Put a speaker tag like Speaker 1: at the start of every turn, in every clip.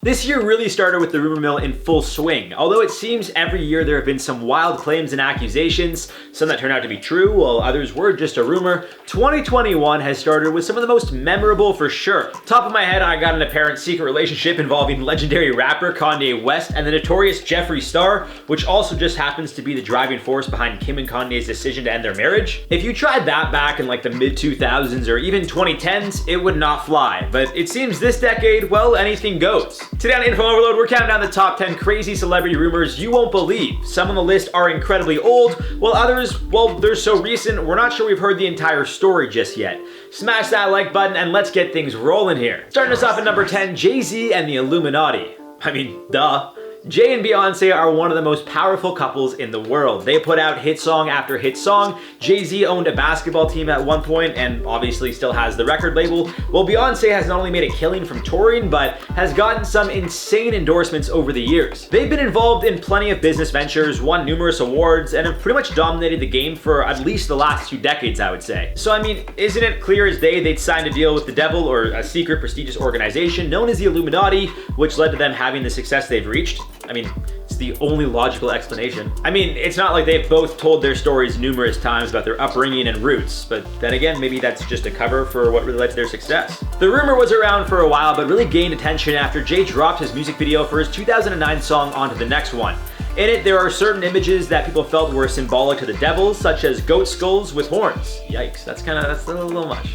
Speaker 1: This year really started with the rumor mill in full swing. Although it seems every year there have been some wild claims and accusations, some that turn out to be true, while others were just a rumor, 2021 has started with some of the most memorable for sure. Top of my head, I got an apparent secret relationship involving legendary rapper Kanye West and the notorious Jeffree Star, which also just happens to be the driving force behind Kim and Kanye's decision to end their marriage. If you tried that back in like the mid-2000s or even 2010s, it would not fly. But it seems this decade, well, anything goes. Today on InformOverload, we're counting down the top 10 crazy celebrity rumors you won't believe. Some on the list are incredibly old, while others, well, they're so recent, we're not sure we've heard the entire story just yet. Smash that like button and let's get things rolling here. Starting us off at number 10, Jay-Z and the Illuminati. I mean, duh. Jay and Beyonce are one of the most powerful couples in the world. They put out hit song after hit song. Jay-Z owned a basketball team at one point and obviously still has the record label, while Beyonce has not only made a killing from touring, but has gotten some insane endorsements over the years. They've been involved in plenty of business ventures, won numerous awards, and have pretty much dominated the game for at least the last 2 decades, I would say. So I mean, isn't it clear as day they'd signed a deal with the devil, or a secret prestigious organization known as the Illuminati, which led to them having the success they've reached? I mean, it's the only logical explanation. I mean, it's not like they've both told their stories numerous times about their upbringing and roots, but then again, maybe that's just a cover for what really led to their success. The rumor was around for a while, but really gained attention after Jay dropped his music video for his 2009 song Onto the Next One. In it, there are certain images that people felt were symbolic to the devil, such as goat skulls with horns. Yikes, that's a little much.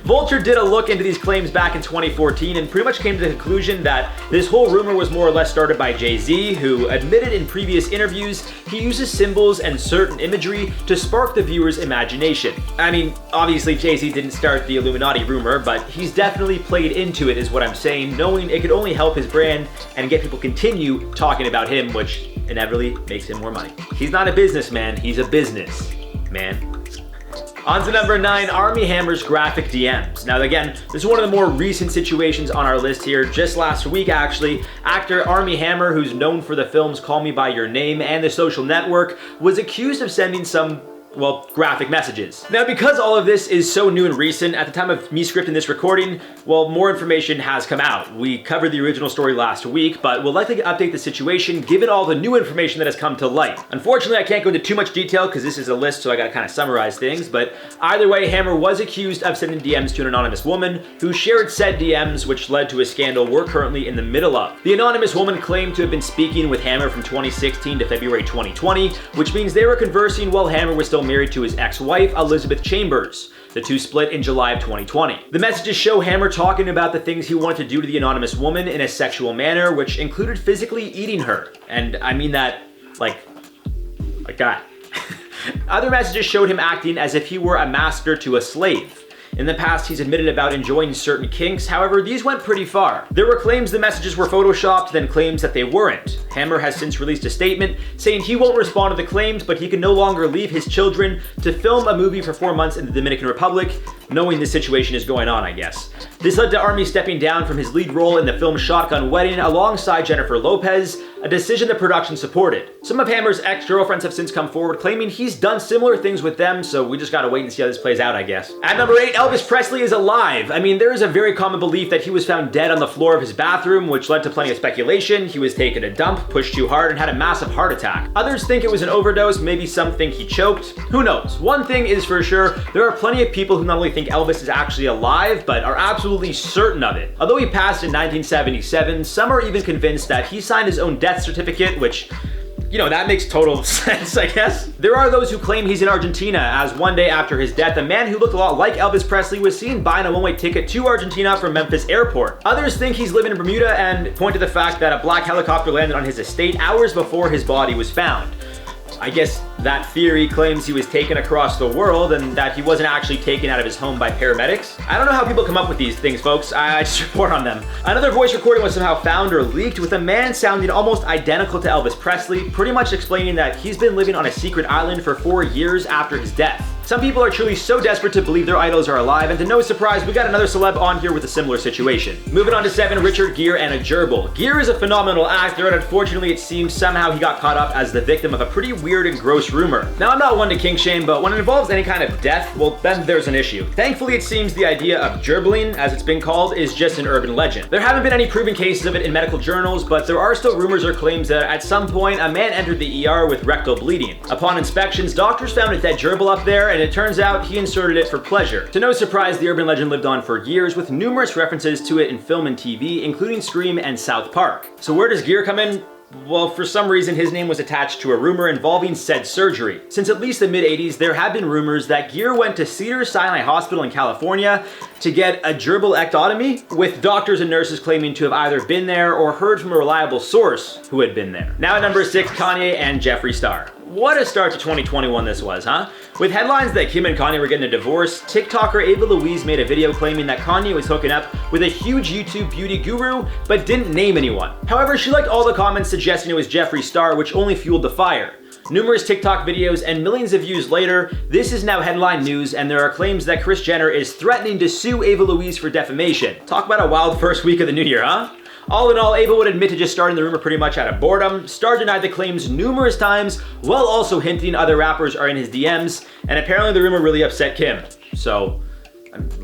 Speaker 1: Vulture did a look into these claims back in 2014 and pretty much came to the conclusion that this whole rumor was more or less started by Jay-Z, who admitted in previous interviews he uses symbols and certain imagery to spark the viewer's imagination. I mean, obviously Jay-Z didn't start the Illuminati rumor, but he's definitely played into it is what I'm saying, knowing it could only help his brand and get people continue talking about him, which inevitably makes him more money. He's not a businessman, he's a business man. On to number 9, Armie Hammer's graphic DMs. Now again, this is one of the more recent situations on our list here. Just last week actually, actor Armie Hammer, who's known for the films Call Me By Your Name and The Social Network, was accused of sending some, well, graphic messages. Now, because all of this is so new and recent, at the time of me scripting this recording, well, more information has come out. We covered the original story last week, but we'll likely update the situation given all the new information that has come to light. Unfortunately, I can't go into too much detail because this is a list, so I gotta kind of summarize things, but either way, Hammer was accused of sending DMs to an anonymous woman who shared said DMs, which led to a scandal we're currently in the middle of. The anonymous woman claimed to have been speaking with Hammer from 2016 to February 2020, which means they were conversing while Hammer was still married to his ex-wife, Elizabeth Chambers. The two split in July of 2020. The messages show Hammer talking about the things he wanted to do to the anonymous woman in a sexual manner, which included physically eating her. And I mean that like that. Other messages showed him acting as if he were a master to a slave. In the past, he's admitted about enjoying certain kinks, however, these went pretty far. There were claims the messages were photoshopped, then claims that they weren't. Hammer has since released a statement saying he won't respond to the claims, but he can no longer leave his children to film a movie for 4 months in the Dominican Republic, knowing this situation is going on, I guess. This led to Armie stepping down from his lead role in the film Shotgun Wedding alongside Jennifer Lopez, a decision the production supported. Some of Hammer's ex-girlfriends have since come forward claiming he's done similar things with them, so we just gotta wait and see how this plays out, I guess. At number 8, Elvis Presley is alive. I mean, there is a very common belief that he was found dead on the floor of his bathroom, which led to plenty of speculation. He was taking a dump, pushed too hard, and had a massive heart attack. Others think it was an overdose, maybe some think he choked. Who knows? One thing is for sure, there are plenty of people who not only think Elvis is actually alive, but are absolutely certain of it. Although he passed in 1977, some are even convinced that he signed his own death certificate, which, you know, that makes total sense, I guess. There are those who claim he's in Argentina, as one day after his death, a man who looked a lot like Elvis Presley was seen buying a one-way ticket to Argentina from Memphis Airport. Others think he's living in Bermuda and point to the fact that a black helicopter landed on his estate hours before his body was found. I guess that theory claims he was taken across the world and that he wasn't actually taken out of his home by paramedics. I don't know how people come up with these things, folks. I just report on them. Another voice recording was somehow found or leaked with a man sounding almost identical to Elvis Presley, pretty much explaining that he's been living on a secret island for 4 years after his death. Some people are truly so desperate to believe their idols are alive, and to no surprise, we got another celeb on here with a similar situation. Moving on to 7, Richard Gere and a gerbil. Gere is a phenomenal actor, and unfortunately it seems somehow he got caught up as the victim of a pretty weird and gross rumor. Now, I'm not one to kink shame, but when it involves any kind of death, well, then there's an issue. Thankfully, it seems the idea of gerbling, as it's been called, is just an urban legend. There haven't been any proven cases of it in medical journals, but there are still rumors or claims that at some point a man entered the ER with rectal bleeding. Upon inspections, doctors found a dead gerbil up there, and it turns out he inserted it for pleasure. To no surprise, the urban legend lived on for years, with numerous references to it in film and TV, including Scream and South Park. So where does Gere come in? Well, for some reason, his name was attached to a rumor involving said surgery. Since at least the mid-80s, there have been rumors that Gere went to Cedars-Sinai Hospital in California to get a gerbil-ectotomy, with doctors and nurses claiming to have either been there or heard from a reliable source who had been there. Now at number 6, Kanye and Jeffree Star. What a start to 2021 this was, huh? With headlines that Kim and Kanye were getting a divorce, TikToker Ava Louise made a video claiming that Kanye was hooking up with a huge YouTube beauty guru, but didn't name anyone. However, she liked all the comments suggesting it was Jeffree Star, which only fueled the fire. Numerous TikTok videos and millions of views later, this is now headline news, and there are claims that Kris Jenner is threatening to sue Ava Louise for defamation. Talk about a wild first week of the new year, huh? All in all, Ava would admit to just starting the rumor pretty much out of boredom. Star denied the claims numerous times, while also hinting other rappers are in his DMs, and apparently the rumor really upset Kim. So,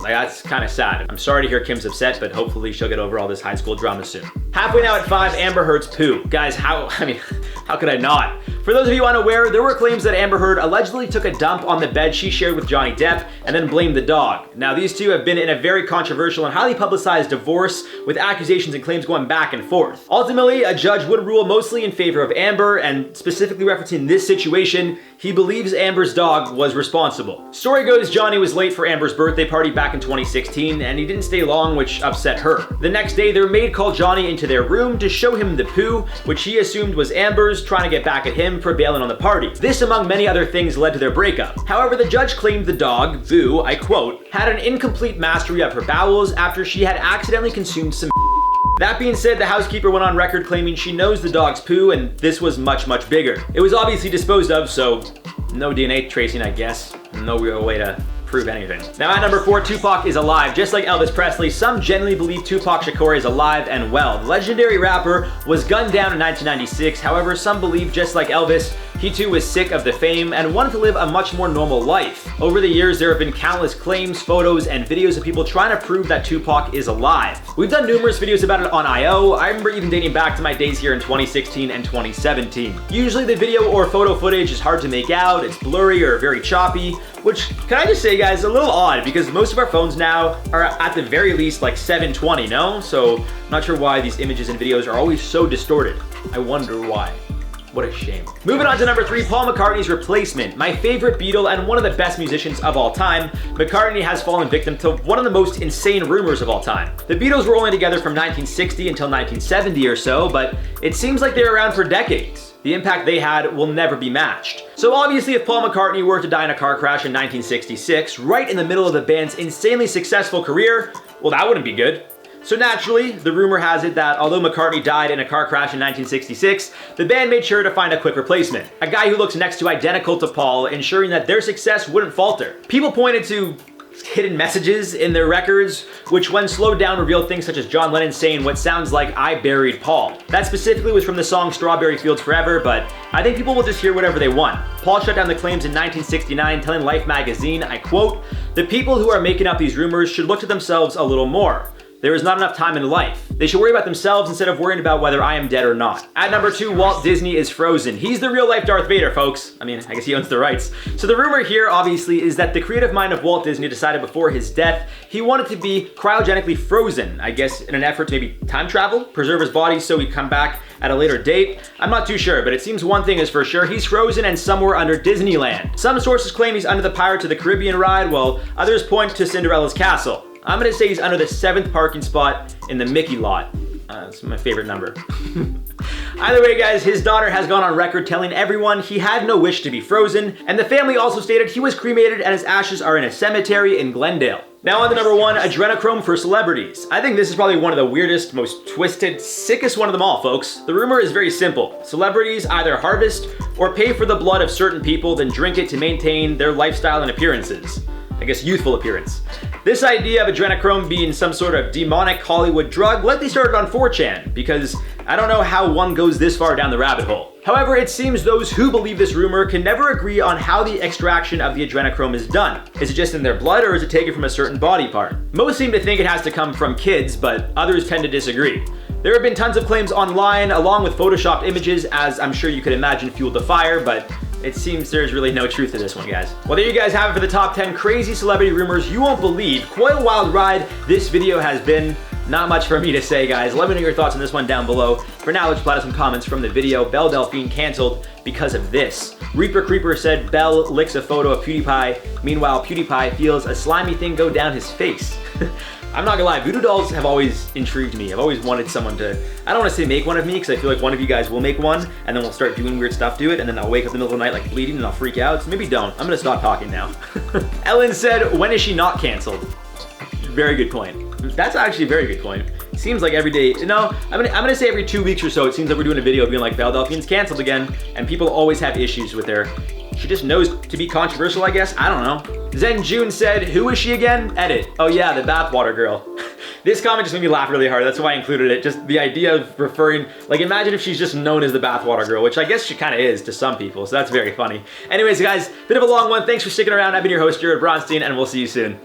Speaker 1: that's kind of sad. I'm sorry to hear Kim's upset, but hopefully she'll get over all this high school drama soon. Halfway now at 5, Amber Heard's poo. Guys, how could I not? For those of you unaware, there were claims that Amber Heard allegedly took a dump on the bed she shared with Johnny Depp and then blamed the dog. Now, these two have been in a very controversial and highly publicized divorce, with accusations and claims going back and forth. Ultimately, a judge would rule mostly in favor of Amber, and specifically referencing this situation, he believes Amber's dog was responsible. Story goes Johnny was late for Amber's birthday party back in 2016, and he didn't stay long, which upset her. The next day, their maid called Johnny into their room to show him the poo, which he assumed was Amber's, trying to get back at him for bailing on the party. This, among many other things, led to their breakup. However, the judge claimed the dog, Boo, I quote, had an incomplete mastery of her bowels after she had accidentally consumed some. That being said, the housekeeper went on record claiming she knows the dog's poo, and this was much, much bigger. It was obviously disposed of, so no DNA tracing, I guess. No real way to prove anything. Now at number 4, Tupac is alive. Just like Elvis Presley, some genuinely believe Tupac Shakur is alive and well. The legendary rapper was gunned down in 1996. However, some believe, just like Elvis, he too was sick of the fame and wanted to live a much more normal life. Over the years, there have been countless claims, photos, and videos of people trying to prove that Tupac is alive. We've done numerous videos about it on I.O. I remember even dating back to my days here in 2016 and 2017. Usually the video or photo footage is hard to make out, it's blurry or very choppy, which, can I just say guys, is a little odd because most of our phones now are at the very least like 720, no? So I'm not sure why these images and videos are always so distorted. I wonder why. What a shame. Moving on to number 3, Paul McCartney's replacement. My favorite Beatle and one of the best musicians of all time, McCartney has fallen victim to one of the most insane rumors of all time. The Beatles were only together from 1960 until 1970 or so, but it seems like they were around for decades. The impact they had will never be matched. So obviously, if Paul McCartney were to die in a car crash in 1966, right in the middle of the band's insanely successful career, well, that wouldn't be good. So naturally, the rumor has it that although McCartney died in a car crash in 1966, the band made sure to find a quick replacement. A guy who looks next to identical to Paul, ensuring that their success wouldn't falter. People pointed to hidden messages in their records, which when slowed down revealed things such as John Lennon saying what sounds like "I buried Paul." That specifically was from the song Strawberry Fields Forever, but I think people will just hear whatever they want. Paul shut down the claims in 1969, telling Life magazine, I quote, "The people who are making up these rumors should look to themselves a little more. There is not enough time in life. They should worry about themselves instead of worrying about whether I am dead or not." At number 2, Walt Disney is frozen. He's the real life Darth Vader, folks. I mean, I guess he owns the rights. So the rumor here, obviously, is that the creative mind of Walt Disney decided before his death he wanted to be cryogenically frozen, I guess in an effort to maybe time travel, preserve his body so he'd come back at a later date. I'm not too sure, but it seems one thing is for sure, he's frozen and somewhere under Disneyland. Some sources claim he's under the Pirates of the Caribbean ride, while others point to Cinderella's castle. I'm gonna say he's under the 7th parking spot in the Mickey lot. It's my favorite number. Either way, guys, his daughter has gone on record telling everyone he had no wish to be frozen, and the family also stated he was cremated and his ashes are in a cemetery in Glendale. Now on to number 1, Adrenochrome for celebrities. I think this is probably one of the weirdest, most twisted, sickest one of them all, folks. The rumor is very simple. Celebrities either harvest or pay for the blood of certain people, then drink it to maintain their lifestyle and appearances. I guess youthful appearance. This idea of adrenochrome being some sort of demonic Hollywood drug likely started on 4chan, because I don't know how one goes this far down the rabbit hole. However, it seems those who believe this rumor can never agree on how the extraction of the adrenochrome is done. Is it just in their blood, or is it taken from a certain body part? Most seem to think it has to come from kids, but others tend to disagree. There have been tons of claims online, along with photoshopped images, as I'm sure you could imagine fueled the fire, but it seems there's really no truth to this one, guys. Well, there you guys have it for the top 10 crazy celebrity rumors you won't believe. Quite a wild ride this video has been. Not much for me to say, guys. Let me know your thoughts on this one down below. For now, let's plot out some comments from the video. Belle Delphine canceled because of this. Reaper Creeper said Belle licks a photo of PewDiePie. Meanwhile, PewDiePie feels a slimy thing go down his face. I'm not gonna lie, voodoo dolls have always intrigued me. I've always wanted someone to, I don't wanna say make one of me, because I feel like one of you guys will make one, and then we'll start doing weird stuff to it, and then I'll wake up in the middle of the night like bleeding and I'll freak out. So maybe don't. I'm gonna stop talking now. Ellen said, when is she not canceled? Very good point. That's actually a very good point. It seems like every day, I'm gonna say every 2 weeks or so, it seems like we're doing a video being like, Belle Delphine's canceled again, and people always have issues with her. She just knows to be controversial, I guess. I don't know. Zen June said, who is she again? Edit. Oh yeah, the bathwater girl. This comment just made me laugh really hard. That's why I included it. Just the idea of referring, like imagine if she's just known as the bathwater girl, which I guess she kind of is to some people. So that's very funny. Anyways, guys, bit of a long one. Thanks for sticking around. I've been your host, Jared Bronstein, and we'll see you soon.